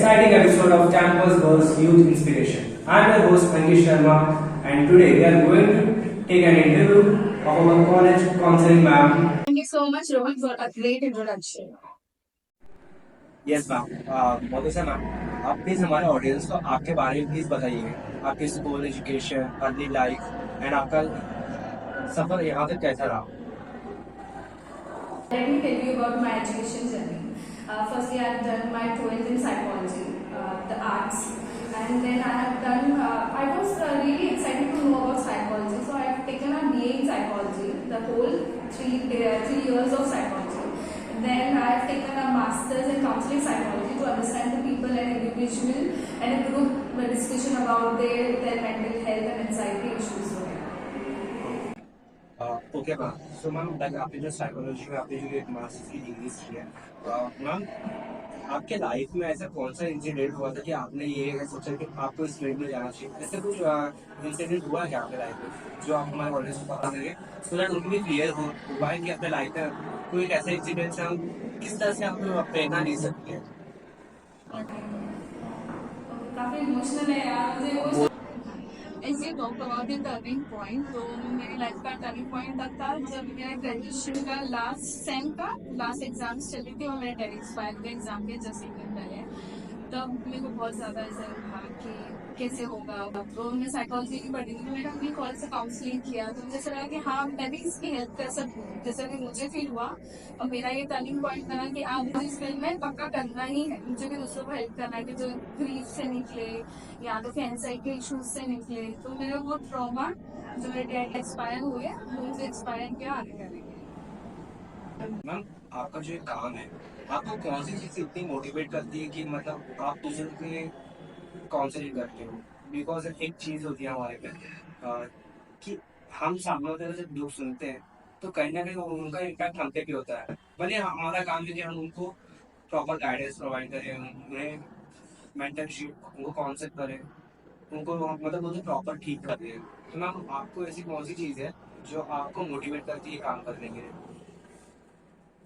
exciting episode of Campus Girls Youth Inspiration. I am your host Ankish Sharma, and today we are going to take an interview of our college counseling ma'am. Thank you so much, Rohan, for a great introduction. Yes ma'am, बहुत अच्छा ma'am. आप please हमारे audience को आपके बारे में please बताइए, आपकी school education, early life and आपका सफर यहाँ तक कैसा रहा। Let me tell you about my education journey. Firstly, I have done my 12th in psychology, the arts, and then I have done. I was really excited to know about psychology, so I have taken a BA in psychology, the whole 3 years of psychology. Then I have taken a master's in counseling psychology to understand the people and individual and a group discussion about their mental health and anxiety issues. Okay ma'am, so ma'am like आपने जो psychology में आपने जो एक masters की degree की है, ma'am आपके लाइफ में ऐसा कौन सा इंसिडेंट हुआ था कि आपने ये सोचा कि आपको इस फील्ड में जाना चाहिए? ऐसा कुछ इंसिडेंट हुआ है आपके लाइफ में जो आप हमारे ऑडियंस को बता देंगे, सो दैट उनको भी क्लियर हो हुआ है कि अपने लाइफ में कोई एक ऐसा इंसिडेंट से हम किस तरह से आप प्रेरणा ले सकते हैं। काफी इमोशनल है यार मुझे। As you talk about the turning point, तो मेरी लाइफ का टर्निंग पॉइंट तब था जब मेरा ग्रेजुएशन का लास्ट सेम का लास्ट एग्जाम्स चल रही थी और मेरे टेरिक्स फाइल के एग्जाम के जस्ट एक दिन पहले, तब मेरे को बहुत ज़्यादा ऐसा था कि कैसे होगा। तो मैं साइकोलॉजी की पढ़ी थी, तो मैंने अपनी कॉलेज से काउंसलिंग किया, तो मुझे ऐसा लगा कि हाँ मैं भी इसकी हेल्प कर सकती हूँ जैसे कि मुझे फील हुआ। और मेरा ये टर्निंग पॉइंट बना कि आप मुझे इस फील्ड में पक्का करना ही है, मुझे भी दूसरों को हेल्प करना है कि जो ग्रीफ से निकले या तो फिर एंजाइटी इशूज से निकले। तो मेरा वो ट्रॉमा जो मेरे डैड एक्सपायर हुए वो मुझे एक्सपायर किया आगे करेंगे। मैम आपका जो काम है, आपको कौन सी चीज़ इतनी मोटिवेट करती है कि मतलब आप दूसरों के काउंसलिंग करते हो? बिकॉज एक चीज़ होती है हमारे पे, कि हम सामने वाले से दुख सुनते हैं तो कहीं ना कहीं उनका इम्पैक्ट हम पे भी होता है। भले हमारा काम है कि हम उनको प्रॉपर गाइडेंस प्रोवाइड करें, उन्हें मेंटरशिप उनको कॉन्सेप्ट करें, उनको मतलब उन्हें प्रॉपर ठीक कर दें। तो मैम आपको ऐसी कौन सी चीज़ है जो आपको मोटिवेट करती है काम करने के लिए?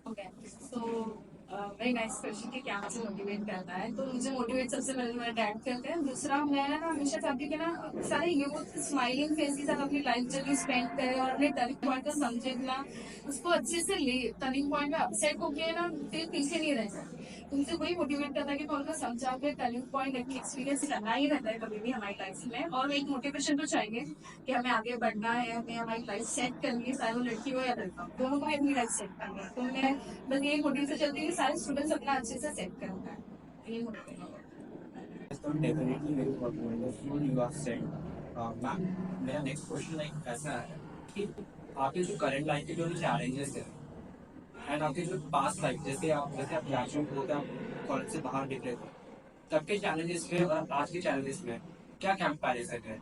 Okay, so very nice question कि क्या मुझे मोटिवेट करता है। तो मुझे मोटिवेट सबसे पहले मेरा डैड करते हैं। दूसरा मैं ना हमेशा चाहती हूँ कि ना सारे यूथ स्माइलिंग फेस के साथ अपनी लाइफ जर्नी स्पेंड करे और अपने टर्निंग पॉइंट को समझे ना, उसको अच्छे से ले। टर्निंग पॉइंट में अपसेट होके ना फिर पीछे नहीं रह जाए। तो मुझे वही मोटिवेट करता है कि मैं उनको समझा के टर्निंग पॉइंट एक्सपीरियंस करना ही रहता है कभी भी हमारी लाइफ में। और एक मोटिवेशन तो चाहिए कि हमें आगे बढ़ना है, हमें हमारी लाइफ सेट करनी है, चाहे वो लड़की हो या लड़का, दोनों को अपनी लाइफ सेट करनी है। तो मैं बस ये मोटिव से चलती है कि सारे स्टूडेंट्स अपना अच्छे से सेट करना है, ये मोटिव है। तो डेफिनेटली मेरे को wonderful you are said. Ma'am मेरा नेक्स्ट क्वेश्चन लाइक ऐसा है कि आपके जो करंट लाइफ के जो चैलेंजेस हैं एंड आपके जो पास्ट लाइफ, जैसे आप ग्रेजुएट होते आप कॉलेज से बाहर निकले थे, तब के चैलेंजेस में और आज के चैलेंजेस में क्या कंपैरिजन है?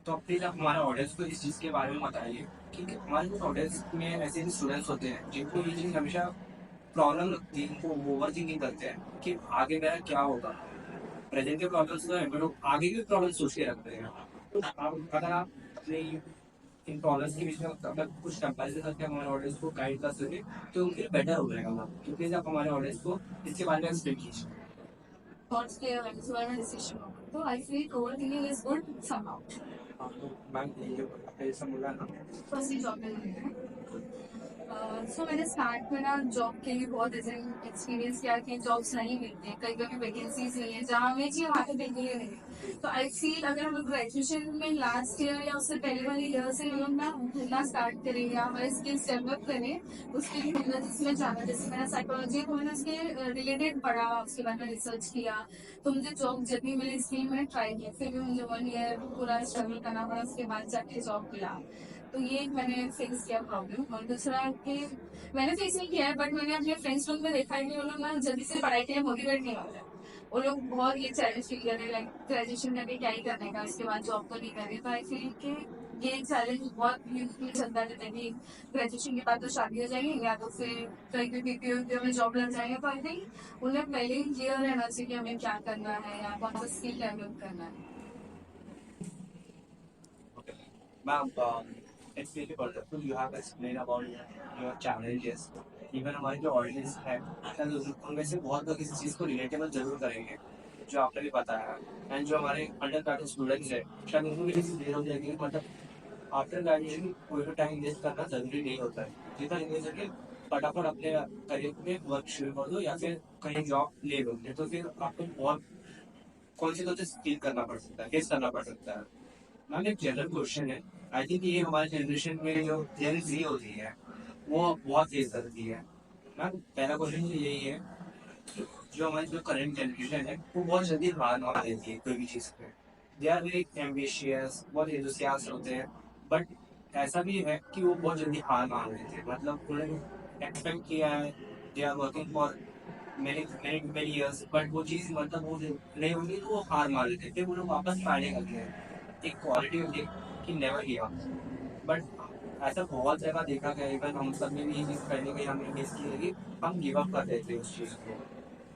तो प्लीज आप हमारे ऑडियंस को इस चीज़ के बारे में बताइए कि हमारे कुछ ऑडियंस में ऐसे भी स्टूडेंट्स होते हैं जिनको ये चीज़ हमेशा प्रॉब्लम लगती है, इनको ओवर थिंकिंग करते हैं कि आगे मेरा क्या होगा। प्रेजेंट के प्रॉब्लम्स तो है बट वो आगे की प्रॉब्लम सोच के रखते हैं। तो आप अगर आप अपने इन प्रॉब्लम्स के बीच में अगर कुछ कंपैरिजन करके हमारे ऑडियंस को गाइड कर सके तो उनके लिए बेटर हो जाएगा मैम। तो प्लीज आप हमारे ऑडियंस को इसके बारे में एक्सप्लेन कीजिए। थॉट्स क्लियर है, इस बारे में डिसीजन होगा, तो I feel over thinking is good somehow. आपको मैम ये आपने जैसा बोला ना, फर्स्ट जॉब में सो मैंने स्टार्ट में ना जॉब के लिए बहुत ऐसे एक्सपीरियंस किया कि जॉब्स नहीं मिलती हैं, कहीं कभी वैकेंसीज नहीं है, जहाँ हमें चाहिए वहाँ पे बिल्कुल ही नहीं है। तो आई फील अगर हम लोग ग्रेजुएशन में लास्ट ईयर या उससे पहले वाले ईयर से हम लोग ना ढूंढना स्टार्ट करें या हमारे स्किल्स डेवलप करें, उसके लिए हमने जिसमें जाना, जैसे मैंने साइकोलॉजी को मैंने उसके रिलेटेड पढ़ा, उसके बाद में रिसर्च किया, तो मुझे जॉब जब भी मिली इसलिए मैंने ट्राई किया। फिर भी मुझे 1 ईयर पूरा स्ट्रगल करना पड़ा, उसके बाद जाके जॉब मिला। तो ये एक मैंने फेस किया प्रॉब्लम। और दूसरा कि मैंने फेस नहीं किया है बट मैंने अपने फ्रेंड्स लोग में देखा है कि वो लोग ना जल्दी से पढ़ाई के लिए मोटिवेट नहीं होते। वो लोग बहुत ये चैलेंज फील कर रहे हैं, लाइक ग्रेजुएशन करके क्या ही करने का, उसके बाद जॉब तो नहीं कर रहे। तो आई फील कि ये एक चैलेंज बहुत यूथ में चलता रहता है कि ग्रेजुएशन के बाद तो शादी हो जाएगी या तो फिर कहीं भी बीपीओ में जॉब लग जाएगा। तो आई थिंक उन्हें पहले ही क्लियर रहना चाहिए कि हमें क्या करना है या कौन सा स्किल डेवलप करना है। Ma'am it's really wonderful you have explained about your challenges। Even हमारे जो ऑडियंस है शायद उनमें से बहुत लोग इस चीज़ को रिलेटेबल जरूर करेंगे। जो आपने भी बताया, एंड जो हमारे अंडर ग्रेजुएट स्टूडेंट्स है, शायद उनको भी इस क्लियर हो जाएगी कि मतलब आफ्टर ग्रेजुएशन कोई भी टाइम वेस्ट करना जरूरी नहीं होता है। जितना हो सके फटाफट अपने करियर में वर्क शुरू कर दो या फिर कहीं जॉब ले लो, नहीं तो फिर आपको बहुत कौन सी तो स्किल करना पड़ सकता है, फेस करना पड़ सकता है। मैम एक जनरल क्वेश्चन है, आई थिंक ये हमारे जनरेशन में जो जेन जी होती है वो बहुत फेस करती है। मैम पहला क्वेश्चन तो यही है कि जो हमारी जो करंट जनरेशन है वो बहुत जल्दी हार मान लेती है कोई भी चीज़ पे। दे आर वेरी एम्बिशियस, बहुत एंथुसियास्ट होते हैं, बट ऐसा भी है कि वो बहुत जल्दी हार मान लेते हैं। मतलब उन्होंने एक्सपेक्ट किया है, दे आर वर्किंग फॉर मैंने मैंने मेनी इयर्स, बट वो चीज़ मतलब वो नहीं होगी तो वो हार मान लेते हैं, फिर वो लोग वापस ट्राई करते हैं। एक क्वालिटी होती है कि नेवर गिव अप, बट ऐसा बहुत जगह देखा गया, इवन हम सब में भी ये चीज़ कहीं ना कहीं हमने फेस की है कि हम गिव अप कर देते हैं उस चीज़ को।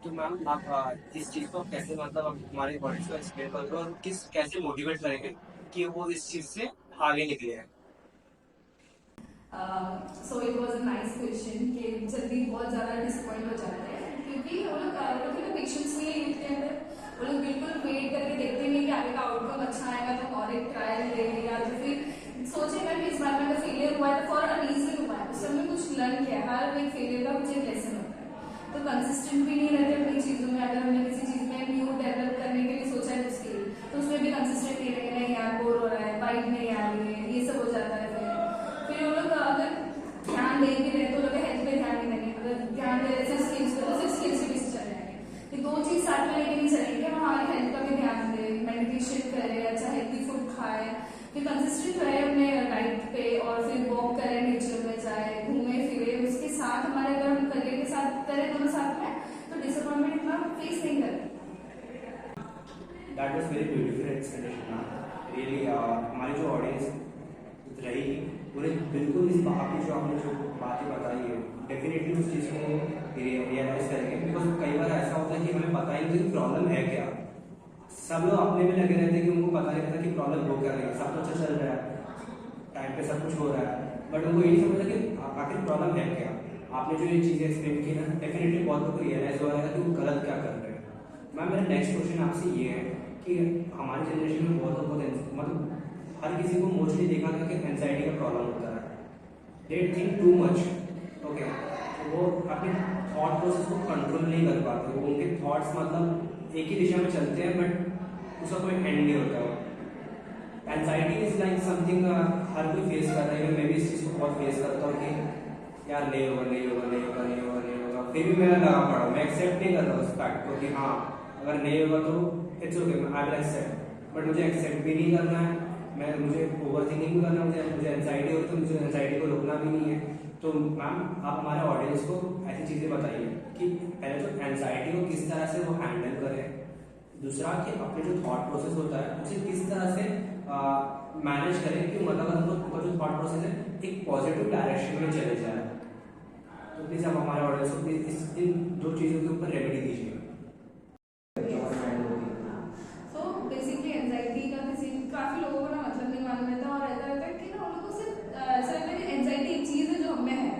तो मैम आप इस चीज़ को कैसे मतलब आप हमारे ऑडियंस को एक्सप्लेन करोगे और किस कैसे मोटिवेट करेंगे कि वो इस चीज़ से आगे निकले हैं। So it was a nice question कि जल्दी बहुत ज़्यादा डिसअपॉइंट हो जाते हैं क्योंकि वो लोग के पेशेंस नहीं है यूथ के अंदर। वो लोग बिल्कुल वेट करके देखते नहीं कि आगे का आउटकम अच्छा आएगा तो और एक ट्रायल ले या तो फिर सोचेगा कि इस बार में अगर फेलियर हुआ है तो फॉर अ रीजन हुआ है, उससे हमने कुछ लर्न किया है। हर एक फेलियर का कुछ एक लेसन होता है। तो कंसिस्टेंट भी नहीं रहते अपनी चीज़ों में। अगर हमने किसी चीज़ में न्यू डेवलप करने के लिए सोचा है कुछ स्किल तो उसमें भी कंसिस्टेंट नहीं रहेंगे, नहीं यार बोर हो रहा है, वाइब नहीं आ रही है, ये सब हो जाता है। फिर वो लोग अगर ध्यान दे भी रहे तो लोग हेल्थ पे ध्यान नहीं देंगे, अगर ध्यान दे रहे सिर्फ स्किल्स पे तो सिर्फ स्किल्स पे चल जाएंगे। तो दो चीज साथ में लेके नहीं चलेंगे, हम हमारी हेल्थ का भी ध्यान दें, मेडिटेशन करें, अच्छा हेल्थी फूड खाए, फिर कंसिस्टेंट रहे अपने डाइट पे और फिर वॉक करें, नेचर में जाए, घूमे फिरे। उसके साथ हमारे अगर हम करियर के साथ करें दोनों साथ में तो डिसअपॉइंटमेंट इतना फेस नहीं करें। That was very beautiful explanation really. हमारी जो ऑडियंस रही उन्हें बिल्कुल इस बात की जो आपने जो बातें बताई है डेफिनेटली उस चीज़ को रियलाइज करेंगे। बिकॉज कई बार ऐसा होता है कि हमें पता ही नहीं कि प्रॉब्लम है क्या। सब लोग अपने में लगे रहते हैं कि उनको पता नहीं रहता कि प्रॉब्लम हो क्या रही है, सब कुछ अच्छा चल रहा है, टाइम पे सब कुछ हो रहा है, बट उनको ये नहीं समझता कि आखिर प्रॉब्लम है क्या। आपने जो ये चीज़ें एक्सप्लेन की ना डेफिनेटली बहुत लोग को रियलाइज हो रहा है कि वो गलत क्या कर रहे हैं। मैम मेरा नेक्स्ट क्वेश्चन आपसे ये है कि हमारी जनरेशन में बहुत लोग मतलब हर किसी को मोस्टली देखा था कि एंजाइटी का प्रॉब्लम होता है। They think too much, okay, वो अपने थॉट प्रोसेस को कंट्रोल नहीं कर पाते। वो उनके थॉट्स मतलब एक ही दिशा में चलते हैं बट उसका कोई एंड नहीं होता। एंजाइटी इज लाइक समथिंग हर कोई फेस कर रहा है। मैं भी इस चीज़ को बहुत फेस करता हूँ कि यार नहीं होगा नहीं होगा नहीं होगा नहीं होगा नहीं होगा, फिर भी मेरा लगा पड़ा, मैं एक्सेप्ट नहीं कर रहा उस फैक्ट को कि हाँ अगर नहीं होगा तो it's okay, I will accept, but मुझे एक्सेप्ट भी नहीं करना है। मुझे ओवर थिंकिंग भी करना, मुझे एंजाइटी होती है तो मुझे एंजाइटी को रोकना भी नहीं है। तो मैम आप हमारे ऑडियंस को ऐसी चीज़ें बताइए कि पहले तो एंजाइटी को किस तरह से वो हैंडल करें, दूसरा कि अपने जो थॉट प्रोसेस होता है उसे किस तरह से मैनेज करें कि मतलब उनका जो थॉट प्रोसेस है एक पॉजिटिव डायरेक्शन में चले जाए। तो प्लीज़ आप हमारे ऑडियंस को प्लीज इन दो चीज़ों के ऊपर रेमेडी दीजिए। तो बेसिकली एंजाइटी का किसी काफी लोगों को ना मतलब नहीं मालूम रहता और ऐसा रहता है कि ना उन लोगों को सिर्फ ऐसा लगता है कि एंजाइटी एक चीज है जो हमें है,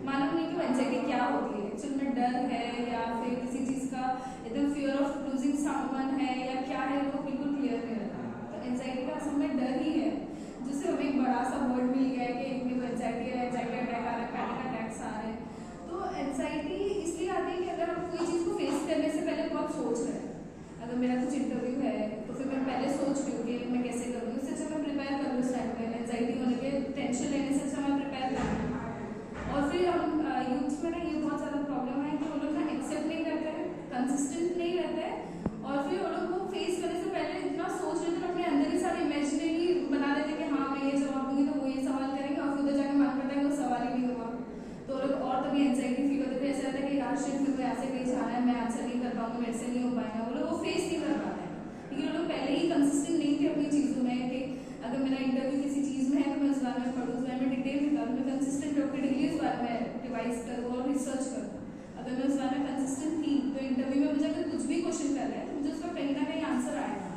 मालूम नहीं कि वो एंजाइटी क्या होती है। एक्चुअल में डर है या फिर किसी चीज का एकदम फियर ऑफ लूजिंग समवन है या क्या है वो बिल्कुल क्लियर नहीं रहता। तो एंजाइटी का असल में डर ही है, जिससे हमें एक बड़ा सा वर्ड मिल गया है कि एक को एंजाइटी है, एंजाइटी अटैक आ रहा है, पैनिक अटैक्स आ रहे हैं। तो एंजाइटी इसलिए आती है कि अगर हम कोई चीज को फेस करने से पहले बहुत सोच रहे हैं। अगर मेरा कुछ इंटरव्यू है तो फिर मैं पहले सोच रही हूँ कि मैं कैसे करूँ, इससे अच्छा मैं प्रिपेयर कर लूँ उस टाइम पे। एंजाइटी होने के टेंशन लेने से अच्छा मैं प्रिपेयर कर लूँ। और फिर हम यूथ में ना ये बहुत ज़्यादा प्रॉब्लम है कि वो लोग ना एक्सेप्ट नहीं करते हैं, कंसिस्टेंट नहीं रहते हैं और फिर वो लोग को फेस करने से पहले इतना सोच लेते हैं, अपने अंदर ही सारे इमेजिनरी बना लेते हैं कि हाँ मैं ये जवाब दूंगी तो वो ये सवाल करेंगे और फिर उधर जाकर मालूम पड़ता है कि वो सवाल ही नहीं हुआ। तो लोग और तभी एंजाइटी फील होते हैं, ऐसा रहता है कि यार शिफ्ट मेरे को ऐसे कहीं जाना है, मैं आंसर नहीं कर पाऊंगा, मेरे से नहीं हो पाएगा। वो लोग वो फेस नहीं कर पाते हैं क्योंकि वो लोग पहले ही कंसिस्टेंट नहीं थे अपनी चीज़ों में कि अगर मेरा इंटरव्यू किसी चीज़ में है तो मैं उस बारे में पढ़ूँ, उस बारे में डिटेल निकालूँ, मैं कंसिस्टेंट रिपीटली उस बारे में रिवाइज करूँ और रिसर्च करूँ। अगर मैं उस बारे में कंसिस्टेंट थी तो इंटरव्यू में मुझे अगर कुछ भी क्वेश्चन कर रहे हैं तो मुझे उसका कहीं ना कहीं आंसर आएगा।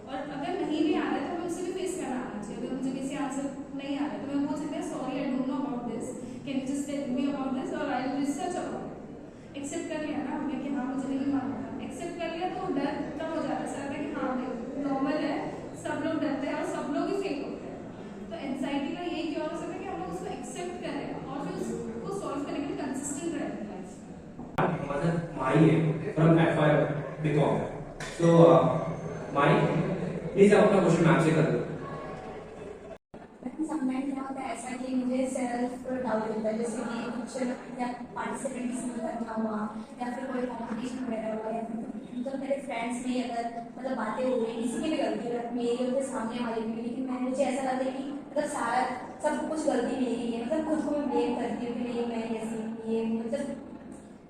और अगर नहीं भी आ रहा है तो हमें उसे भी फेस करना आना चाहिए। अगर मुझे किसी आंसर नहीं आ रहा है तो मैं बोल सकती हूँ sorry I don't know about this, can you just tell me about this और I will research about it. Accept कर लिया ना हमने कि हाँ मुझे नहीं मालूम था, एक्सेप्ट कर लिया तो डर कम हो जाता है। बीकॉम। सो माइक प्लीज आप अपना क्वेश्चन मैम से कर दो। समटाइम क्या होता है ऐसा कि मुझे सेल्फ डाउट होता है, जैसे कि कुछ या पार्टिसिपेट किसी में करना हुआ या फिर कोई कॉम्पिटिशन वगैरह हुआ या फिर तो मेरे फ्रेंड्स में अगर मतलब बातें हो गई किसी की भी गलती है मेरी होती है सामने वाले की, लेकिन मैं मुझे ऐसा लगता है कि मतलब सारा सब कुछ गलती मेरी है, मतलब खुद को मैं ब्लेम करती हूँ कि नहीं मैं ऐसी ये मतलब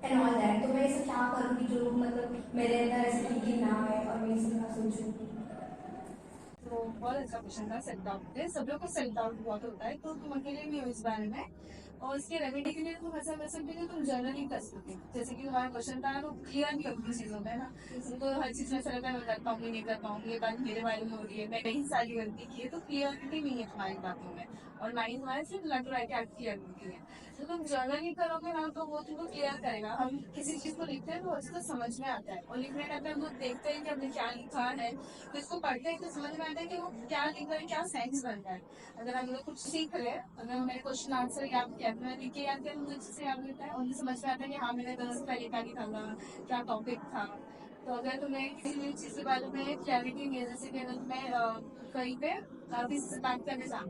एंड ऑल दैट। तो मैं ऐसा क्या करूँ कि जो मतलब मेरे अंदर ऐसी थिंकिंग ना आए और मैं इसे ना सोचूँ। तो बहुत अच्छा क्वेश्चन था। सेल्फ डाउट है, सब लोग को सेल्फ डाउट बहुत होता है, तो तुम अकेले नहीं हो इस बारे में। और इसके रेमेडी के लिए तुम ऐसा कर सकते हो कि तुम जर्नलिंग कर सकते हो। जैसे कि तुम्हारा क्वेश्चन था तो क्लियर नहीं होती चीजों में ना, तो हर चीज में ऐसा लगता है मैं कर पाऊंगी नहीं कर पाऊंगी, ये बात मेरे बारे में हो रही है, मैं कहीं सारी गलती की है, तो क्लियरिटी नहीं है तुम्हारी बातों में और माइंड तुम्हारे सिर्फ लग रहा है कि आप क्लियर होती है। तो तुम जर्नलिंग करोगे ना तो वो तुमको क्लियर करेगा। हम किसी चीज को लिखते हैं तो अच्छे से समझ में आता है, और लिखने टाइम पे हम लोग देखते हैं कि हमने क्या लिखा है, तो इसको पढ़ते हैं तो समझ में आता है कि वो क्या लिख रहे हैं, क्या सेंस बन रहा है। अगर हम लोग कुछ सीख रहे हैं, अगर हमें क्वेश्चन आंसर याद किया तो मैंने लिख के याद किया तो मुझे अच्छे से याद रहता है और मुझे समझ में आता है कि हाँ मैंने दस पहले क्या निकाला, क्या टॉपिक था। तो अगर तुम्हें किसी भी चीज के बारे में क्लैरिटी नहीं है, जैसे कि अगर तुम्हें कहीं पे किसी से बात करने जा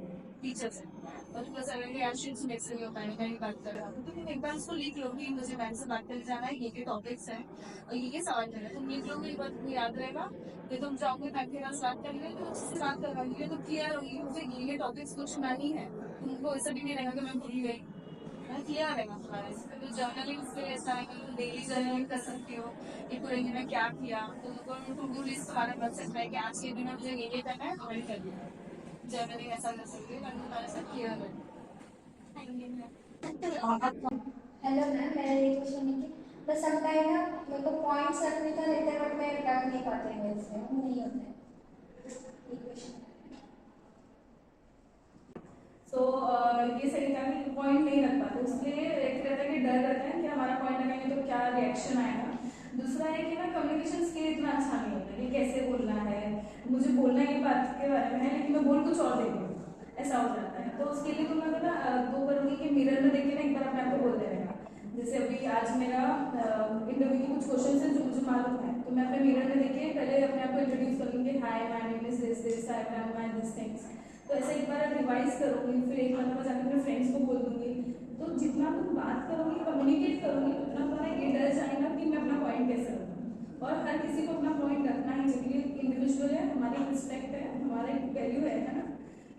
टीचर से और तुमको सर यार शीट्स में से नहीं हो पाएगा, मैं ही बात कर रहा हूँ, तो तुम एक बार उसको लिख लो कि मुझे मैम से बात करने जाना है, ये टॉपिक्स हैं और ये सवाल करना है, तुम लिख लोगे, एक बार तुमको याद रहेगा। फिर तुम जाओगे मैम के पास बात करने तो अच्छे से बात करवाएंगे तो क्लियर होगी, मुझे ये टॉपिक्स कुछ नहीं है, तुमको ऐसा भी नहीं रहेगा कि मैं भूल गई, क्लियर रहेगा तुम्हारा। इसमें तो जर्नलिंग से ऐसा है कि तुम डेली जर्नलिंग कर सकती हो कि पूरे दिन में क्या किया, तो तुमको टू डू लिस्ट तुम्हारा बन सकता है कि आज के दिन में मुझे ये करना है और कर दिया। जर्नलिंग ऐसा कर सकती है ताकि तुम्हारा सब क्लियर है। हेलो मैम, मेरा ये क्वेश्चन है कि बस समटाइम ना मेरे को पॉइंट्स रखने का रहता है बट मैं रख नहीं पाती हूँ, मेरे से वो नहीं होता है ये क्वेश्चन। सो ये सही था कि पॉइंट नहीं रख पाते, उसके लिए एक रहता है कि डर रहता है कि हमारा पॉइंट लगाएंगे तो क्या रिएक्शन आएगा। दूसरा है कि ना कम्युनिकेशन स्किल इतना अच्छा नहीं होता कि कैसे बोलना है, मुझे बोलना ये बात के बारे में है लेकिन मैं बोल कुछ और देती हूँ, ऐसा हो जाता है। तो उसके लिए तो मैं ना वो करूँगी कि मिरर में देख के ना एक बार अपने आप को बोल देगा। जैसे अभी आज मेरा इंटरव्यू के कुछ क्वेश्चन है जो मुझे मालूम है, तो मैं अपने मिरर में देख के पहले अपने आप को इंट्रोड्यूस करूँगी, hi my name is this I am my this things. तो ऐसे एक बार रिवाइज करूँगी, फिर एक बार जाकर अपने फ्रेंड्स को बोल दूँगी। तो जितना तुम बात करोगी कम्युनिकेट करोगी उतना तुम्हारा ये डर जाएगा कि मैं अपना पॉइंट कैसे रखूँ। और हर किसी को अपना पॉइंट रखना ही चाहिए, इंडिविजुअल है, हमारी रिस्पेक्ट है, हमारा एक वैल्यू है ना।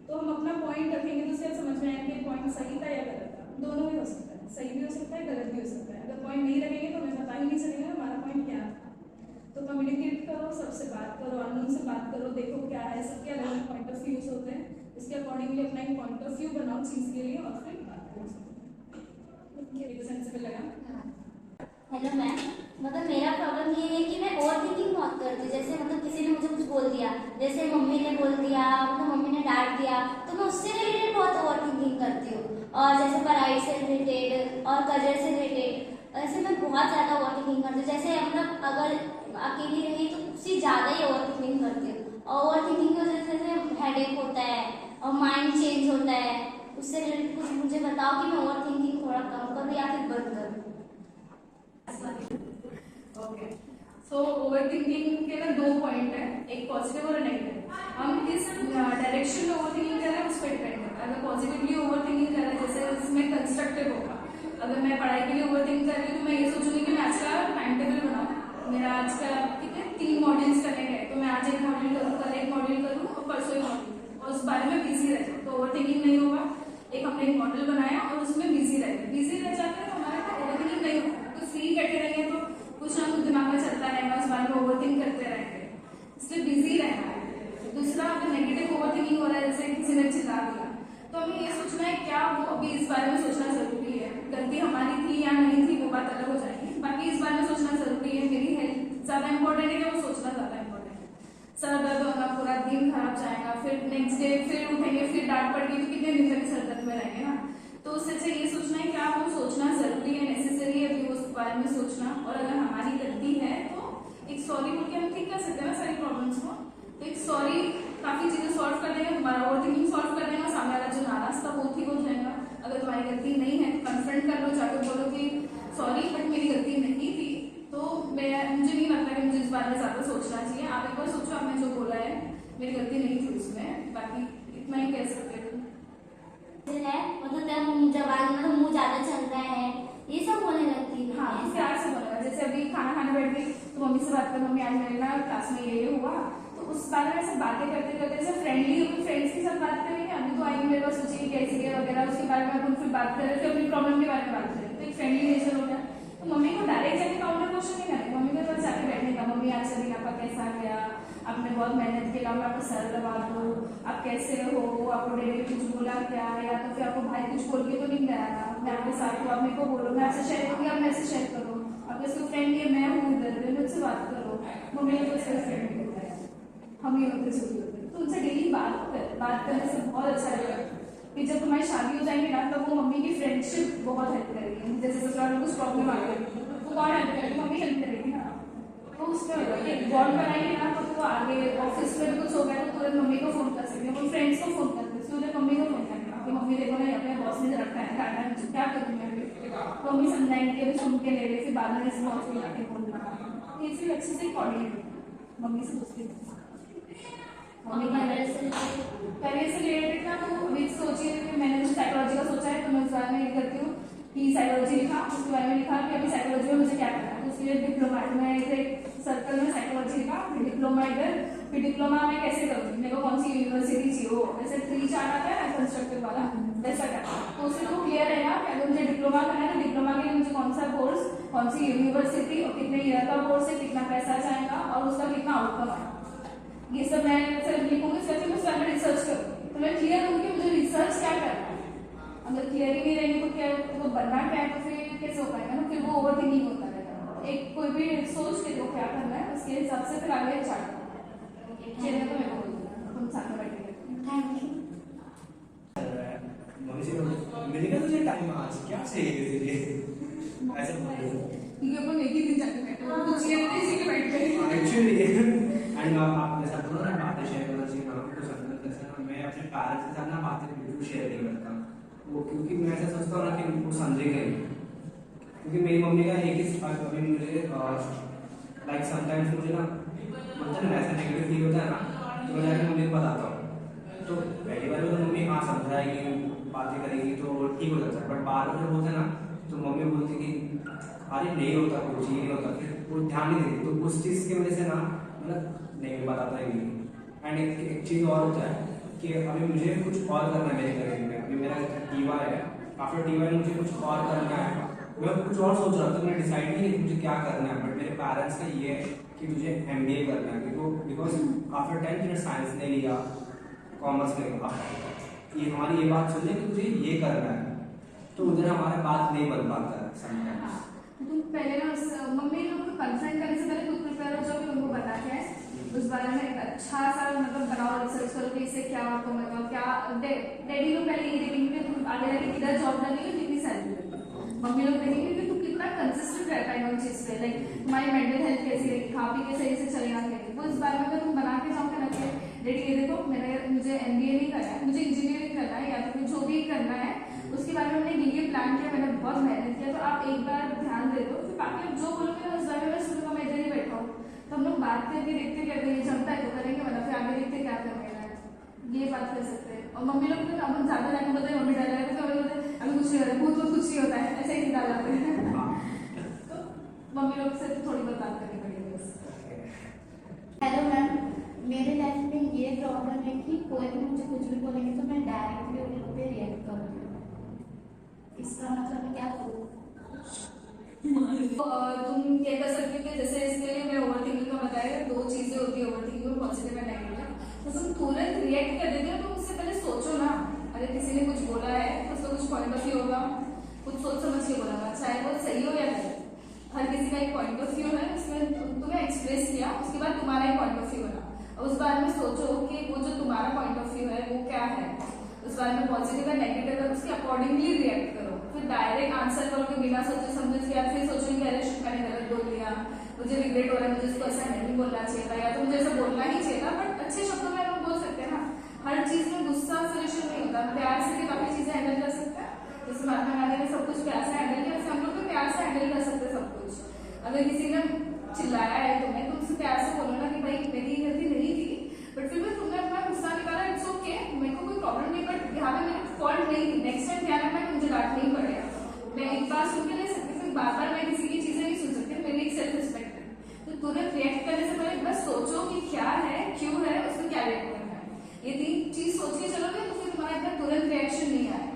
तो हम अपना पॉइंट रखेंगे तो उससे समझ में आएगा कि पॉइंट सही था या गलत था, दोनों भी हो सकता है, सही भी हो सकता है गलत भी हो सकता है। अगर पॉइंट नहीं रखेंगे तो हमें पता ही नहीं चलेगा हमारा पॉइंट क्या था। तो कम्युनिकेट करो, सबसे बात करो, अननोन से बात करो, देखो क्या है, सबके अलग अलग पॉइंट ऑफ व्यूज होते हैं, इसके अकॉर्डिंगली अपना एक पॉइंट ऑफ व्यू बनाओ चीज़ के लिए और फिर बात करो। सेंसिबल लगा? हेलो मैम, मतलब मेरा प्रॉब्लम ये है कि मैं ओवर थिंकिंग बहुत करती हूँ। जैसे मतलब किसी ने मुझे कुछ बोल दिया, जैसे मम्मी ने बोल दिया, मतलब मम्मी ने डांट दिया, तो मैं उससे रिलेटेड बहुत ओवर थिंकिंग करती हूँ। और जैसे पढ़ाई से रिलेटेड और करियर से रिलेटेड ऐसे मैं बहुत ज़्यादा ओवर थिंकिंग करती हूँ। जैसे मतलब अगर अकेली रही तो उससे ज़्यादा ही ओवर थिंकिंग करती हूँ। और ओवर थिंकिंग की वजह से हेडेक होता है और माइंड चेंज होता है। उससे रिलेटेड कुछ मुझे बताओ कि मैं ओवर थिंकिंग थोड़ा कम करूँ या फिर बंद करूँ। ओके, सो ओवरथिंकिंग के ना दो पॉइंट है, एक पॉजिटिव और नेगेटिव। हम किस डायरेक्शन में ओवरथिंकिंग कर रहे हैं उस पर डिपेंड करता है। अगर पॉजिटिवली ओवरथिंकिंग कर रहे हैं जैसे इसमें कंस्ट्रक्टिव होगा, अगर मैं पढ़ाई के लिए ओवरथिंक कर रही हूँ तो मैं ये सोचूंगी कि मैं आज का टाइम टेबल बनाऊँ, मेरा आज का कितने 3 मॉड्यूल्स करने हैं तो मैं आज एक मॉड्यूल करूँ, कल एक मॉड्यूल करूँ और परसों एक मॉड्यूल, और उस बारे में बिजी रह जाऊँ, तो ओवरथिंकिंग नहीं होगा। एक हमने एक मॉडल बनाया और उसमें बिजी रह जाते हैं तो हमारे ओवरथिंकिंग नहीं होगा। तो फ्री बैठे रहेंगे तो कुछ ना कुछ दिमाग में चलता रहेगा, उस बारे में ओवरथिंक करते रहेंगे, इसलिए बिजी रहना है। दूसरा, अगर नेगेटिव ओवरथिंकिंग हो रहा है जैसे किसी ने चिल्ला दिया तो हमें ये सोचना है क्या वो अभी इस बारे में सोचना जरूरी है, गलती हमारी थी या नहीं थी वो बात अलग हो जाएगी, बाकी इस बारे में सोचना जरूरी है, मेरी हेल्थ ज्यादा इंपॉर्टेंट है या वो सोचना ज्यादा इंपॉर्टेंट है। सर दर्द होगा, पूरा दिन खराब जाएगा, फिर नेक्स्ट डे फिर उठेंगे, फिर डांट पड़ेगी तो कितने दिन तक सर दर्द में रहेंगे ना। तो उससे अच्छा ये सोचना है क्या वो सोचना जरूरी है, नेसेसरी है अभी उस बारे में सोचना, और अगर हमारी गलती है तो एक सॉरी बोल के हम ठीक कर सकते हैं ना सारी प्रॉब्लम्स को। तो एक सॉरी काफी चीजें सॉल्व कर देगा, तुम्हारा ओवरथिंकिंग सॉल्व कर देगा, सामने वाला जो नाराज था वो ठीक हो जाएगा। अगर तुम्हारी गलती नहीं है कन्फ्रंट कर लो, जाकर बोलो कि सॉरी बट मेरी गलती नहीं थी, तो मुझे नहीं लगता कि मुझे इस बारे में ज्यादा सोचना चाहिए। आप एक बार सोचो, आपने जो बोला है मेरी गलती नहीं थी उसमें, बाकी इतना ही कह सकते थे। है मतलब जबान मतलब मुंह ज्यादा चलता है, ये सब बोलने लगती है। हाँ, प्यार से बोलेगा। जैसे अभी खाना खाने बैठ गई तो मम्मी से बात कर, मम्मी आज मेरे ना क्लास में ये हुआ, तो उस बारे में ऐसे बातें करते करते जैसे फ्रेंडली फ्रेंड्स के साथ बात करेंगे। अभी तो आएंगे मेरे पास सोचिए कैसी है वगैरह, उसके बारे में अपन फिर बात करें, फिर अपनी प्रॉब्लम के बारे में बात करें, तो एक फ्रेंडली नेचर हो गया। तो मम्मी को डायरेक्ट जाके काउंटर क्वेश्चन नहीं करें, मम्मी के पास जाके बैठने का, मम्मी आज का दिन आपका कैसा गया, आपने बहुत मेहनत किया, मैं आपको सर दबा दो, आप कैसे हो, आपको डेली कुछ बोला क्या, या तो फिर आपको भाई कुछ बोल के तो नहीं गया ना, मैं आपके साथ हूँ, आप मेरे को बोलो, मैं आपसे शेयर करूँगी, आप मेरे से शेयर करो, आप इसको फ्रेंड है, मैं हूँ उधर, मुझसे बात करो। मम्मी को उसका फ्रेंड होता है, हम ही होते छुट्टी होते हैं, तो उनसे डेली बात करने से बहुत अच्छा लगेगा। कि जब तुम्हारी शादी हो जाएगी ना, तब वो मम्मी की फ्रेंडशिप बहुत हेल्प करेगी। जैसे ससुराल में कुछ प्रॉब्लम आ गई तो कौन हेल्प करेगी, मम्मी हेल्प करेगी ना, तो उसमें एक बॉन्ड बनाएंगे ना, तो वो आगे ऑफिस में भी कुछ हो गया तो तुरंत मम्मी को फोन कर सकते हैं, फ्रेंड्स को फोन करते हैं, तुरंत मम्मी को फोन करना कि मम्मी देखो ना अपने बॉस ने रखा है डाटा है, क्या करूँ मैं अभी, तो मम्मी समझाएंगे, अभी सुन के ले ले, फिर बाद में इस बॉस को जाके बोलना। ये सिर्फ अच्छे से कोऑर्डिनेट मम्मी से पूछती है। करियर से रिलेटेड ना, तो अभी सोचिए कि मैंने जो साइकोलॉजी का सोचा है, तो मैं उस बारे में ये करती हूँ कि साइकोलॉजी लिखा, उसके बारे में लिखा कि अभी साइकोलॉजी में मुझे क्या करना है, उसके लिए डिप्लोमा में एक सर्कल में साइकोलॉजी लिखा, फिर डिप्लोमा इधर, फिर डिप्लोमा में कैसे करूँ, मेरे को कौन सी यूनिवर्सिटी चाहिए, वो जैसे 3-4 आता है ना कंस्ट्रक्टिव वाला, वैसा करना, तो उससे तो क्लियर रहेगा कि अगर मुझे डिप्लोमा करना है तो डिप्लोमा के लिए मुझे कौन सा कोर्स, कौन सी यूनिवर्सिटी और कितने ईयर का कोर्स है, कितना पैसा जाएगा और उसका कितना आउटकम आएगा, ये सब मैं लिखूंगी। फिर मैं उसमें रिसर्च करूँ तो मैं क्लियर हूँ कि मुझे रिसर्च क्या करना है। अगर क्लियर ही नहीं रहेंगे तो क्या, तो बनना क्या है, तो फिर कैसे हो पाएगा ना, फिर वो ओवर थिंकिंग होता रहेगा। एक कोई भी सोच के तो क्या करना है, उसके हिसाब से फिर आगे चार्ट चलिए, तो मैं तुम साथ में बैठेंगे। Thank you. मम्मी से मिलेगा तुझे टाइम आज, क्या चाहिए तुझे, ऐसे बोल रहे हो क्योंकि अपन एक ही दिन जाके बैठे, कुछ ये नहीं इसी के बैठ गए एक्चुअली। एंड आप जैसा बोलो ना, बातें शेयर करना चाहिए ना, तो समझ जैसे ना मैं अपने पेरेंट्स के साथ ना बातें बिल्कुल शेयर नहीं करता वो, क्योंकि मैं ऐसा सोचता हूँ ना कि उनको समझेगा ही, क्योंकि मेरी मम्मी का एक ही अभी मुझे लाइक समटाइम्स मुझे ना मतलब ना ऐसा नेगेटिव फील होता है ना, तो मैं जाकर मम्मी को बताता हूँ, तो पहली बार में तो मम्मी हाँ समझाएगी, बातें करेगी तो ठीक हो जाता है, बट बार बार जब होता है ना तो मम्मी बोलती कि अरे नहीं होता कुछ, ये नहीं होता, फिर वो ध्यान नहीं देती, तो उस चीज़ की वजह से ना मतलब नहीं बताता ही नहीं। एंड एक चीज़ और होता है कि अभी मुझे कुछ और करना है मेरे करियर में, अभी मेरा टीवा है, आफ्टर टीवा मुझे कुछ और करना है, मैं कुछ और सोच रहा था, मैंने डिसाइड नहीं कि मुझे क्या करना है, बट मेरे पेरेंट्स का ये है कि मुझे MBA करना है, बिकॉज आफ्टर 10th मैंने साइंस नहीं लिया, कॉमर्स में लिया, ये हमारी ये बात सुन ले कि मुझे ये करना है, तो उधर हमारा बात नहीं बन पाता है समटाइम्स। तुम पहले ना मम्मी लोग को कंसल्ट करने से पहले खुद प्रिपेयर हो जाओ कि उनको बता के है, उस बारे में एक अच्छा सा मतलब बनाओ, रिसर्च करो कि इससे क्या आपको मतलब क्या। डैडी लोग पहले ये देखेंगे कि तुम आगे जाके किधर जॉब लगेगी, कितनी सैलरी लगेगी, मम्मी लोग देखेंगे कि तुम कितना कंसिस्टेंट रहता है उन चीज पे, लाइक तुम्हारी मेंटल हेल्थ कैसी रहेगी, खा पी के सही से चलेगा क्या, वो इस बारे में अगर तुम बना के जाओगे ना कि डैडी ये देखो मुझे MBA नहीं करना है, मुझे इंजीनियरिंग करना है, या तो जो भी करना है उसके बारे में मैंने ये प्लान किया, मैंने बहुत मेहनत किया, तो आप एक बार ध्यान दे दो, फिर बाकी आप जो बोलोगे उस बारे में सुनूंगा, मैं इधर ही बैठा हूँ, तो हम लोग बात करके देखते करते ये जमता है तो करेंगे, मतलब फिर आगे देखते क्या करना है, ये बात कर सकते हैं। और मम्मी लोग तो हम ज्यादा जाके बोलते हैं, मम्मी डर लगा तो बोलते हैं अभी कुछ नहीं होता, भूत कुछ नहीं होता है, ऐसे ही डाल जाते हैं, तो मम्मी लोग से थोड़ी बहुत बात करनी पड़ेगी बस। हेलो मैम, मेरे लाइफ में ये प्रॉब्लम है कि कोई भी मुझे कुछ भी बोलेंगे तो मैं डायरेक्टली उन पे रिएक्ट करूँगी, इसका मतलब मैं क्या करूँ? तुम ये कर सकते हो कि जैसे इसके लिए मैं ओवर थिंकिंग का बताया, 2 चीजें होती है ओवर थिंकिंग में, पॉजिटिव एंड नेगेटिव, तो तुम तुरंत रिएक्ट कर देते हो, तो उससे पहले सोचो ना, अगर किसी ने कुछ बोला है तो उसका कुछ पॉइंट ऑफ व्यू होगा, कुछ सोच समझ के बोला होगा, चाहे वो सही हो या गलत, हर किसी का एक पॉइंट ऑफ व्यू है, उसमें तुम्हें एक्सप्रेस किया, उसके बाद तुम्हारा एक पॉइंट ऑफ व्यू बना, और उस बारे में सोचो कि वो जो तुम्हारा पॉइंट ऑफ व्यू है वो क्या है, उस बारे में पॉजिटिव या नेगेटिव है, उसके अकॉर्डिंगली रिएक्ट करो, फिर डायरेक्ट आंसर करोगे बिना सोचे समझे के, या फिर सोचोगे अरे शिट मैंने गलत बोल दिया, मुझे रिग्रेट हो रहा है, मुझे इसको ऐसा नहीं बोलना चाहिए था, या तो मुझे ऐसा बोलना ही चाहिए था, बट अच्छे शब्दों में हम बोल सकते हैं ना, हर चीज में गुस्सा सोल्यूशन नहीं होता, प्यार से भी काफी चीजें हैंडल कर सकते हैं, जैसे महात्मा गांधी ने सब कुछ प्यार से हैंडल किया, वैसे हम लोग भी प्यार से हैंडल कर सकते हैं सब कुछ। अगर किसी ने चिल्लाया है तुम्हें तो उससे प्यार ये 3 चीज सोच के चलोगे तो फिर तुम्हारा इतना तुरंत रिएक्शन नहीं आएगा।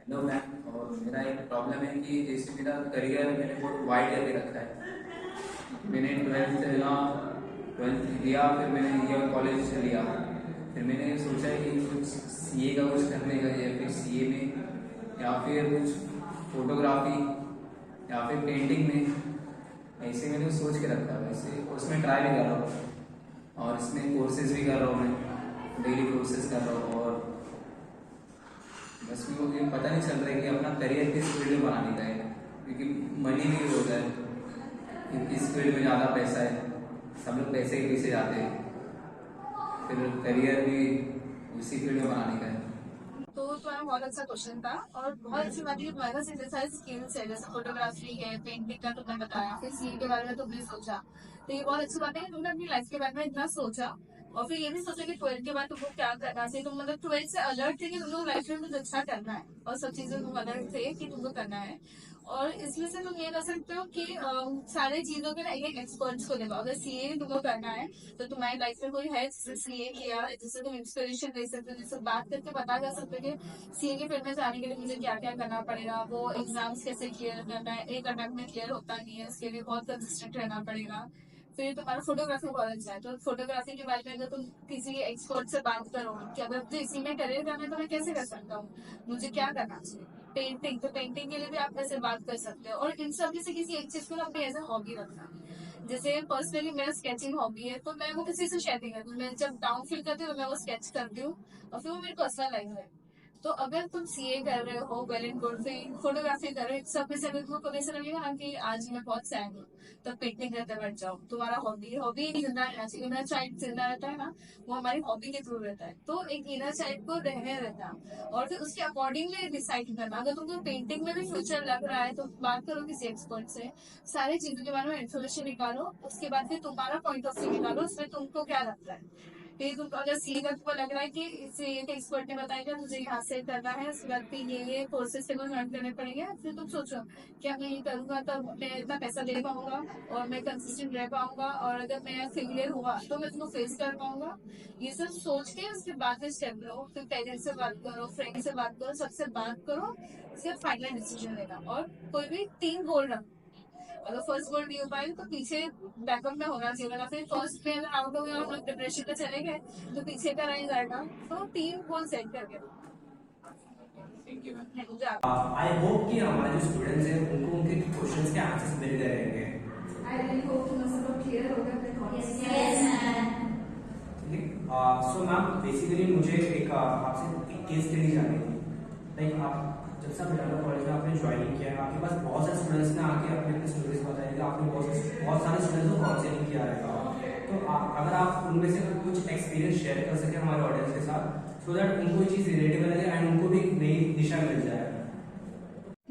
हेलो मैम, और मेरा एक प्रॉब्लम है कि जैसे मेरा करियर मैंने बहुत वाइड करके रखा है। मैंने 12th लिया, फिर मैंने ईयर कॉलेज लिया, फिर मैंने सोचा है कि कुछ सीए का कुछ करने का, या फिर सीए में, या फिर कुछ फोटोग्राफी, या फिर पेंटिंग में, ऐसे मैंने सोच के रखा है। वैसे उसमें ट्राई भी कर रहा हूँ, और इसमें कोर्सेज भी कर रहा हूँ, मैं डेली कोर्सेज कर रहा हूँ, और बस मुझे पता नहीं चल रहा है कि अपना करियर किस फील्ड में बनाने का है, क्योंकि मनी भी होता है कि किस फील्ड में ज़्यादा पैसा है। सब लोग पैसे के पीछे जाते हैं, फिर करियर भी उसी फील्ड में बनाने का है। तो तुम्हारा बहुत अच्छा क्वेश्चन था और बहुत अच्छी बात है कि तुम्हारा से सारे स्किल्स है, जैसे फोटोग्राफी है, पेंटिंग का तुमने बताया, फिर सीए के बारे में तुमने सोचा। तो ये बहुत अच्छी बात है कि तुमने अपनी लाइफ के बारे में इतना सोचा और फिर ये भी सोचा कि 12th के बाद तुमको क्या करना चाहिए। तुम मतलब 12th से अलर्ट थे कि तुमको लाइफ में कुछ अच्छा करना है और सब चीजें तुम अलर्ट थे कि तुमको करना है। और इसमें से तुम ये कर सकते हो कि सारे चीजों के ना एक एक्सपर्ट्स को देखो। अगर सीए तुमको करना है तो तुम्हारी लाइफ में कोई है जिससे सीए किया, जिससे तुम इंस्पिरेशन ले सकते हो, जिससे बात करके पता कर सकते हो कि सीए के फील्ड में जाने के लिए मुझे क्या क्या करना पड़ेगा, वो एग्जाम्स कैसे क्लियर करना है, एक अटैम्प्ट में क्लियर होता नहीं है, उसके लिए बहुत कंसिस्टेंट रहना पड़ेगा। फिर तुम्हारा फोटोग्राफी बहुत अच्छा है, तो फोटोग्राफी के बारे में अगर तुम किसी एक्सपर्ट से बात करो कि अगर मुझे इसी में करियर करना है तो मैं कैसे कर सकता हूँ, मुझे क्या करना चाहिए। पेंटिंग, तो पेंटिंग के लिए भी आप ऐसे बात कर सकते हो। और इन सब में से किसी एक चीज को अपनी एज ए हॉबी रखना। जैसे पर्सनली मेरा स्केचिंग हॉबी है, तो मैं वो किसी से शेयर नहीं करती हूँ। मैं जब डाउन फील करती हूँ तो मैं वो स्केच करती हूँ और फिर वो मेरी पर्सनल लाइफ है। तो अगर तुम सीए कर रहे हो, वेल एंड गुड, फिर फोटोग्राफी कर रहे हो, सब में से अगर तुमको कभी ऐसा लगेगा ना कि आज मैं बहुत सैड हूँ, तो पेंटिंग करते बैठ जाओ। तुम्हारा हॉबी हॉबी जिंदा रहना चाहिए। इनर चाइल्ड जिंदा रहता है ना, वो हमारी हॉबी के थ्रू रहता है। तो एक इनर चाइल्ड को रहने रहता है और फिर उसके अकॉर्डिंगली डिसाइड करना। अगर तुमको पेंटिंग में भी फ्यूचर लग रहा है तो बात करो किसी एक्सपर्ट से, सारी चीजों के बारे में इन्फॉर्मेशन निकालो, उसके बाद फिर तुम्हारा पॉइंट ऑफ व्यू निकालो, उसमें तुमको क्या लगता है। फिर तुमको अगर सीए का तुमको लग रहा है कि इसे एक एक्सपर्ट ने बताया मुझे यहाँ से करना है, उसके बाद फिर ये कोर्सेज से लर्न करने पड़ेंगे, फिर तुम सोचो क्या मैं ये करूंगा तब मैं इतना पैसा दे पाऊंगा और मैं कंसिस्टेंट रह पाऊंगा, और अगर मैं फेलियर हुआ तो मैं तुमको फेस कर पाऊंगा। ये सब सोच के उसके बाद में स्टेप लो। फिर पेरेंट्स से बात करो, फ्रेंड से बात करो, सबसे बात करो, उसके फाइनल डिसीजन लेना। और कोई भी 3 गोल रखो। अगर फर्स्ट गोल नहीं हो पाए तो पीछे बैकअप में होना चाहिए, वरना फिर फर्स्ट में अगर आउट हो गया और हम डिप्रेशन में चले गए तो पीछे का रह जाएगा। तो 3 गोल सेट करके thank you ma'am. I hope कि हमारे जो स्टूडेंट्स हैं उनको उनके क्वेश्चंस के आंसर्स मिल गए रहेंगे। आई रियली होप तुम सब क्लियर हो गए अपने concept. Yes ma'am. So ma'am basically मुझे एक आपसे एक केस स्टडी जाननी थी। लाइक आप जब से आप कॉलेज में आपने ज्वाइनिंग किया है, आपके पास बहुत सारे स्टूडेंट्स ने आके अपने अपने स्टोरीज बताई, आपने बहुत सारे स्टूडेंट्स को काउंसलिंग किया है। तो अगर आप उनमें से कुछ एक्सपीरियंस शेयर कर सकें हमारे ऑडियंस के साथ, सो दैट उनको ये चीज़ रिलेटेबल लगे एंड उनको भी एक नई दिशा मिल जाए।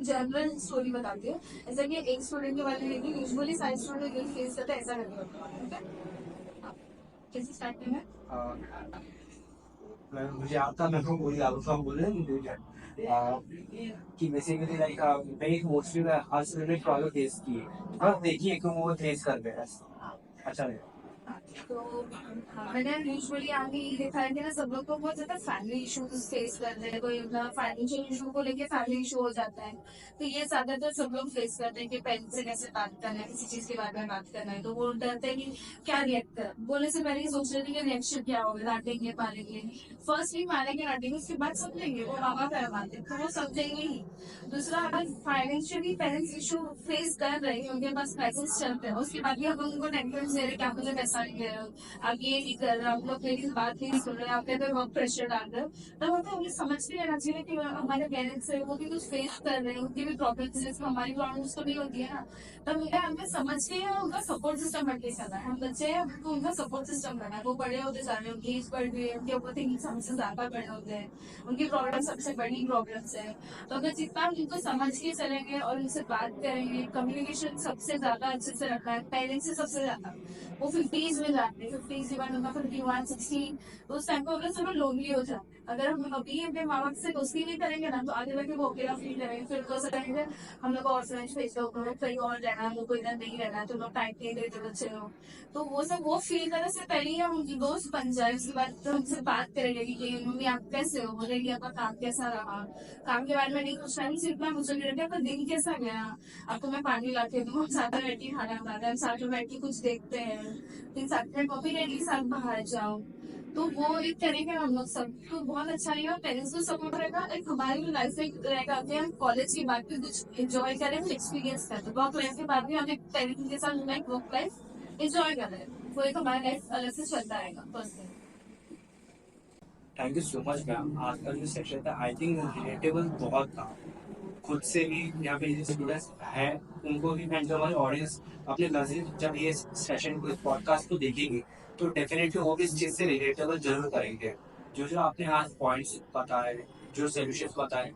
जनरल स्टोरी बताती हूँ। ऐसा कि एक स्टूडेंट के बारे में लेकिन यूजुअली सारे स्टूडेंट यही फेस करते हैं, ऐसा करके ठीक है। कैसे स्टार्ट करना है? मुझे आता मैं तो बोल रहा हूँ बोले कि बेसिकली लाइक मैं मोस्टली हर स्टूडेंट प्रॉब्लम फेस की है, बस देखिए कि वो फेस कर रहे हैं। अच्छा है। तो मैंने यूजुअली आगे ये देखा है कि ना सब लोग को बहुत ज्यादा फैमिली इश्यूज फेस करते हैं। कोई अपना फाइनेंशियल इशू को लेके फैमिली इशू हो जाता है, तो ये ज्यादातर सब लोग फेस करते हैं कि पेरेंट्स से कैसे बात करना है, किसी चीज के बारे में बात करना है तो वो डरते हैं कि क्या रिएक्ट कर। बोलने से पहले ही सोच रहे थे कि रिएक्शन क्या होगा, डांटेंगे मारेंगे। फर्स्टली मारेंगे डांटेंगे, उसके बाद समझेंगे, वो मामा पैर मारते तो वो समझेंगे ही। दूसरा, अगर फाइनेंशियली पेरेंट्स इशू फेस कर रहे हैं, उनके पास क्राइसिस चल रहे हैं, उसके बाद भी हम उनको नेगेटिव दे रहे कि आप मुझे पैसा नहीं दे रहे हो, आप ये नहीं कर रहे, आप लोग मेरी बात नहीं सुन रहे, आपके अंदर वर्क प्रेशर डाल रहे हो, तब हमें उन्हें समझ भी लेना चाहिए कि हमारे पेरेंट्स है वो भी कुछ फेस कर रहे हैं, उनकी भी प्रॉब्लम्स है, हमारी प्रॉब्लम्स तो नहीं होती है ना। तब हमें समझ के उनका सपोर्ट सिस्टम बढ़ के चलना है। हम बच्चे हैं, उनको उनका सपोर्ट सिस्टम करना है। वो बड़े होते जा रहे हैं, उनकी एज बढ़ रही है, उनके ऊपर थिंकिंग सबसे ज्यादा बड़े होते हैं, उनकी प्रॉब्लम सबसे बड़ी प्रॉब्लम्स है। तो अगर जितना हम उनको समझ के चलेंगे और उनसे बात करेंगे, कम्युनिकेशन सबसे ज्यादा अच्छे से रखना है, पेरेंट्स से सबसे ज्यादा। वो 50s में जाते हैं, 50s के बाद उनका 51, 60, तो उस टाइम पर सब लोनली हो जाते हैं। अगर हम अभी अपने माँ बाप से दोस्ती नहीं करेंगे ना, तो आगे जाके वो अकेला फील करेंगे, फिर तो ऐसा करेंगे हम लोग और फ्रेंड्स भेज दो, हम लोग कहीं और रहना, हम लोग को इधर नहीं रहना, तो लोग टाइम नहीं देते बच्चे लोग। तो वो सब वो फील करने से पहले ही हम उनकी दोस्त बन जाए, उसके बाद तो हमसे बात करेंगे कि मम्मी आप कैसे हो, बोलेंगे आपका काम कैसा रहा, काम के बारे में नहीं पूछना, नहीं सिर्फ मैं मुझे नहीं, आपका दिन कैसा गया, आपको मैं पानी ला के दूँ, हम साथ में बैठ के खाना खाते हैं, हम साथ में बैठ के कुछ देखते हैं, फिर साथ में कॉफी डेली साथ बाहर जाओ। तो वो एक करेंगे हम लोग सब, तो बहुत अच्छा रहेगा, पेरेंट्स को सपोर्ट रहेगा, एक हमारी भी लाइफ में रहेगा कि हम कॉलेज की बात भी कुछ एंजॉय करें, एक्सपीरियंस करें, वर्क लाइफ के बाद भी हम एक पेरेंट्स के साथ लाइक वर्क लाइफ एंजॉय करें, वो एक हमारी लाइफ अलग से चलता रहेगा personally. Thank you so much ma'am. आज का जो सेशन था आई थिंक रिलेटेबल बहुत था, खुद से भी यहाँ पे जो स्टूडेंट्स हैं उनको भी, एंड जो हमारे ऑडियंस अपने नजर जब ये सेशन को, इस पॉडकास्ट को देखेंगे, तो डेफिनेटली वो भी इस चीज से रिलेटेबल जरूर करेंगे। जो जो आपने आज पॉइंट्स बताए, जो सोल्यूशन बताए,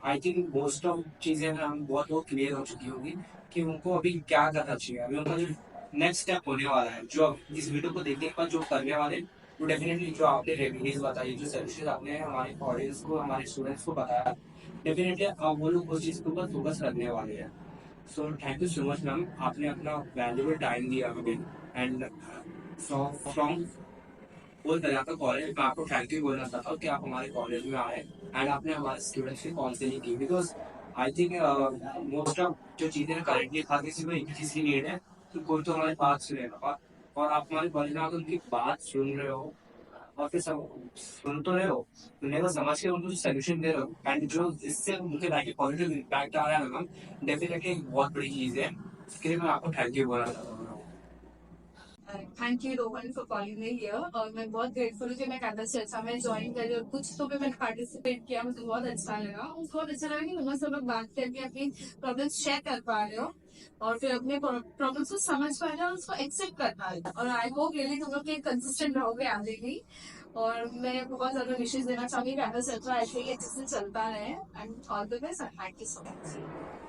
आई थिंक मोस्ट ऑफ चीजें हम बहुत बहुत क्लियर हो चुकी होगी कि उनको अभी क्या करना चाहिए। अभी उनका जो नेक्स्ट स्टेप होने वाला है, जो अब इस वीडियो को देखने के बाद जो करने वाले हैं, वो डेफिनेटली जो आपने रेमेडीज बताई, जो सोल्यूशन आपने हमारे ऑडियंस को, हमारे स्टूडेंट्स को बताया, डेफिनेटली वो लोग उस चीज के ऊपर फोकस रखने वाले हैं। So thank you so much ma'am, आपने अपना वैल्यूबल टाइम दिया हमें। एंड फ्रॉम होल दरियाता कॉलेज मैं आपको थैंक यू बोलना चाहता हूँ कि आप हमारे कॉलेज में आए एंड आपने हमारे स्टूडेंट्स की काउंसलिंग की, because I think most of जो चीजें करेंटली हर किसी को एक चीज की नीड है, तो कोई तो हमारी बात सुनेगा, और आप हमारे कॉलेज में आकर उनकी बात सुन रहे हो, और फिर सब सुन तो रहे हो, सुनने को समझ के उनको सोल्यूशन दे रहे हो, एंड जो इससे उनके लाइफ पॉजिटिव इम्पैक्ट आ रहा है ना, डेफिनेटली एक बहुत बड़ी चीज है। इसके लिए मैं आपको थैंक यू बोलना चाहता हूँ। Thank you Rohan for calling me here, और मैं बहुत ग्रेटफुल हूँ कि मैं कैंपस चर्चा में ज्वाइन करी, और कुछ तो भी मैंने पार्टिसिपेट किया, मुझे बहुत अच्छा लगा, बहुत अच्छा लगा कि तुम सब लोग बात करके अपनी प्रॉब्लम्स शेयर कर पा रहे हो, और फिर अपने प्रॉब्लम्स को समझ पा रहे हो और उसको एक्सेप्ट कर पा रहे हो, और आई होप रियली तुम लोग कंसिस्टेंट रहोगे आगे भी। और मैं बहुत ज्यादा विशेष देना चाहूंगी कैंपस चर्चा ऐसे ही अच्छे से चलता रहे, and all the best, thank you so much.